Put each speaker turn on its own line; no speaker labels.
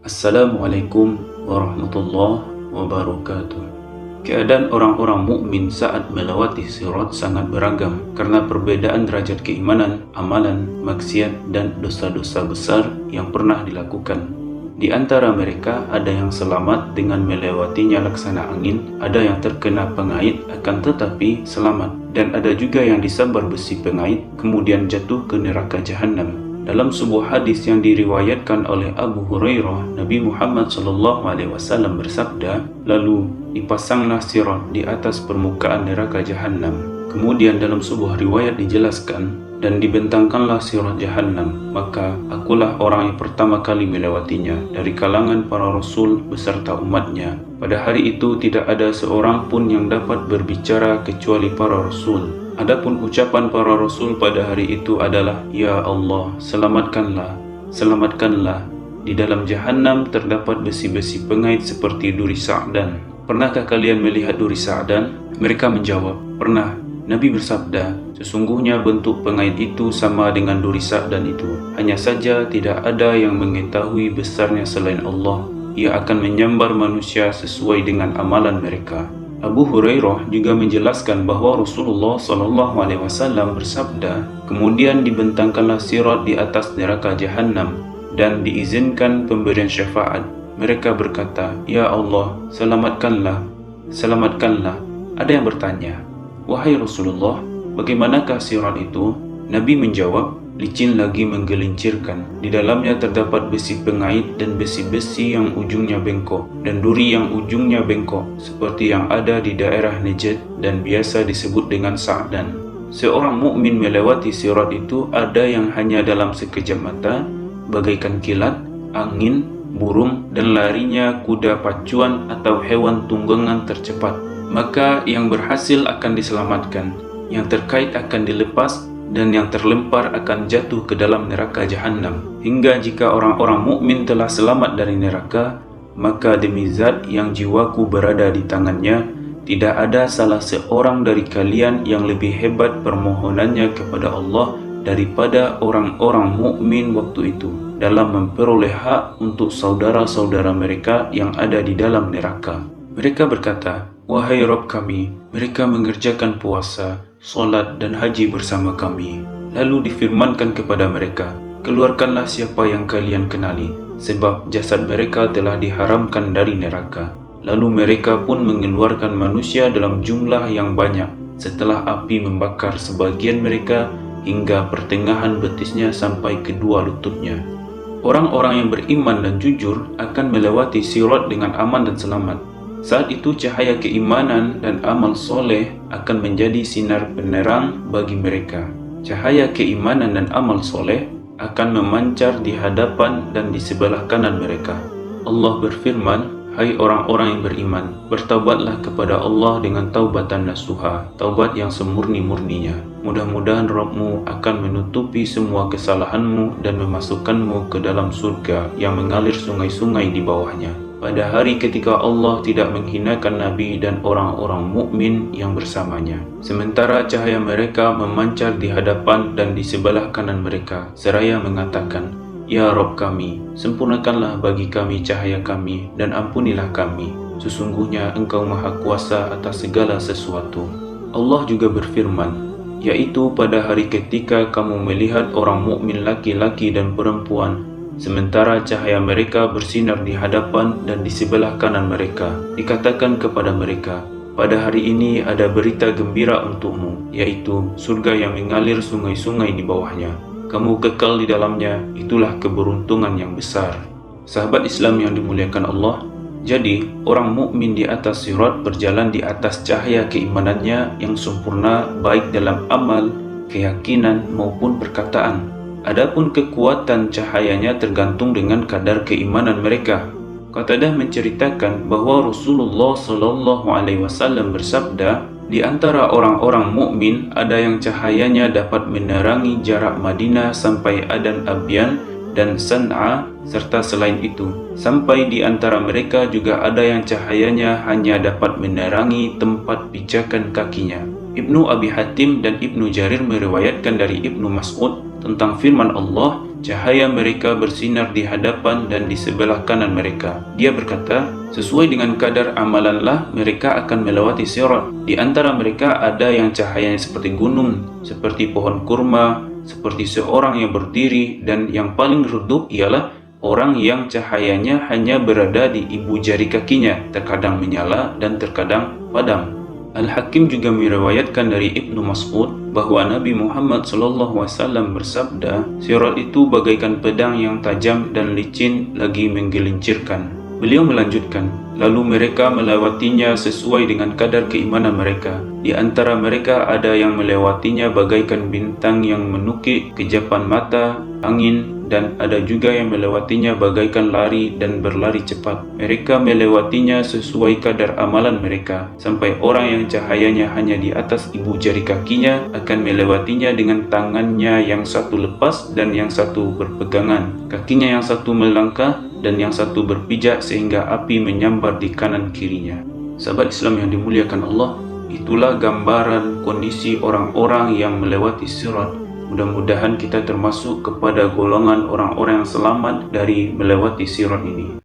Assalamualaikum warahmatullahi wabarakatuh. Keadaan orang-orang mukmin saat melewati sirat sangat beragam karena perbedaan derajat keimanan, amalan, maksiat, dan dosa-dosa besar yang pernah dilakukan. Di antara mereka ada yang selamat dengan melewatinya laksana angin, ada yang terkena pengait akan tetapi selamat, dan ada juga yang disambar besi pengait kemudian jatuh ke neraka jahanam. Dalam sebuah hadis yang diriwayatkan oleh Abu Hurairah, Nabi Muhammad SAW bersabda, lalu dipasanglah sirat di atas permukaan neraka jahanam. Kemudian dalam sebuah riwayat dijelaskan, dan dibentangkanlah sirat jahanam, maka akulah orang yang pertama kali melewatinya dari kalangan para rasul beserta umatnya. Pada hari itu tidak ada seorang pun yang dapat berbicara kecuali para rasul. Adapun ucapan para rasul pada hari itu adalah, Ya Allah, selamatkanlah, selamatkanlah. Di dalam jahanam terdapat besi-besi pengait seperti duri Sa'dan. Pernahkah kalian melihat duri Sa'dan? Mereka menjawab, pernah. Nabi bersabda, sesungguhnya bentuk pengait itu sama dengan duri Sa'dan itu. Hanya saja tidak ada yang mengetahui besarnya selain Allah. Ia akan menyambar manusia sesuai dengan amalan mereka. Abu Hurairah juga menjelaskan bahwa Rasulullah SAW bersabda, kemudian dibentangkanlah sirat di atas neraka jahanam dan diizinkan pemberian syafaat. Mereka berkata, Ya Allah, selamatkanlah, selamatkanlah. Ada yang bertanya, wahai Rasulullah, bagaimanakah sirat itu? Nabi menjawab, licin lagi menggelincirkan. Di dalamnya terdapat besi pengait dan besi-besi yang ujungnya bengkok dan duri yang ujungnya bengkok seperti yang ada di daerah Najd dan biasa disebut dengan Sa'dan. Seorang mukmin melewati sirat itu ada yang hanya dalam sekejap mata, bagaikan kilat, angin, burung, dan larinya kuda pacuan atau hewan tunggangan tercepat. Maka yang berhasil akan diselamatkan, yang terkait akan dilepas, dan yang terlempar akan jatuh ke dalam neraka jahanam. Hingga jika orang-orang mukmin telah selamat dari neraka, maka demi zat yang jiwaku berada di tangannya, tidak ada salah seorang dari kalian yang lebih hebat permohonannya kepada Allah daripada orang-orang mukmin waktu itu dalam memperoleh hak untuk saudara-saudara mereka yang ada di dalam neraka. Mereka berkata, wahai Rabb kami, mereka mengerjakan puasa, solat dan haji bersama kami. Lalu difirmankan kepada mereka, keluarkanlah siapa yang kalian kenali, sebab jasad mereka telah diharamkan dari neraka. Lalu mereka pun mengeluarkan manusia dalam jumlah yang banyak, setelah api membakar sebagian mereka hingga pertengahan betisnya sampai kedua lututnya. Orang-orang yang beriman dan jujur akan melewati sirat dengan aman dan selamat. Saat itu cahaya keimanan dan amal soleh akan menjadi sinar penerang bagi mereka. Cahaya keimanan dan amal soleh akan memancar di hadapan dan di sebelah kanan mereka. Allah berfirman, hai orang-orang yang beriman, bertaubatlah kepada Allah dengan taubatan nasuha, taubat yang semurni-murninya. Mudah-mudahan Rabbmu akan menutupi semua kesalahanmu dan memasukkanmu ke dalam surga yang mengalir sungai-sungai di bawahnya. Pada hari ketika Allah tidak menghinakan Nabi dan orang-orang mukmin yang bersamanya. Sementara cahaya mereka memancar di hadapan dan di sebelah kanan mereka, seraya mengatakan, Ya Rabb kami, sempurnakanlah bagi kami cahaya kami dan ampunilah kami. Sesungguhnya Engkau Maha Kuasa atas segala sesuatu. Allah juga berfirman, yaitu pada hari ketika kamu melihat orang mukmin laki-laki dan perempuan, sementara cahaya mereka bersinar di hadapan dan di sebelah kanan mereka. Dikatakan kepada mereka, pada hari ini ada berita gembira untukmu, yaitu surga yang mengalir sungai-sungai di bawahnya. Kamu kekal di dalamnya, itulah keberuntungan yang besar. Sahabat Islam yang dimuliakan Allah, jadi orang mukmin di atas sirat berjalan di atas cahaya keimanannya yang sempurna baik dalam amal, keyakinan maupun perkataan. Adapun kekuatan cahayanya tergantung dengan kadar keimanan mereka. Qatadah menceritakan bahwa Rasulullah SAW bersabda, di antara orang-orang mukmin ada yang cahayanya dapat menerangi jarak Madinah sampai Adan Abyan dan San'a serta selain itu. Sampai di antara mereka juga ada yang cahayanya hanya dapat menerangi tempat pijakan kakinya. Ibnu Abi Hatim dan Ibnu Jarir meriwayatkan dari Ibnu Mas'ud, tentang firman Allah, cahaya mereka bersinar di hadapan dan di sebelah kanan mereka. Dia berkata, sesuai dengan kadar amalanlah mereka akan melewati sirat. Di antara mereka ada yang cahayanya seperti gunung, seperti pohon kurma, seperti seorang yang berdiri, dan yang paling redup ialah orang yang cahayanya hanya berada di ibu jari kakinya, terkadang menyala dan terkadang padam. Al-Hakim juga meriwayatkan dari Ibnu Mas'ud bahwa Nabi Muhammad SAW bersabda, sirat itu bagaikan pedang yang tajam dan licin lagi menggelincirkan. Beliau melanjutkan, lalu mereka melewatinya sesuai dengan kadar keimanan mereka. Di antara mereka ada yang melewatinya bagaikan bintang yang menukik kejapan mata, angin, dan ada juga yang melewatinya bagaikan lari dan berlari cepat. Mereka melewatinya sesuai kadar amalan mereka, sampai orang yang cahayanya hanya di atas ibu jari kakinya akan melewatinya dengan tangannya yang satu lepas dan yang satu berpegangan. Kakinya yang satu melangkah dan yang satu berpijak sehingga api menyambar di kanan kirinya. Sahabat Islam yang dimuliakan Allah, itulah gambaran kondisi orang-orang yang melewati sirat. Mudah-mudahan kita termasuk kepada golongan orang-orang yang selamat dari melewati sirat ini.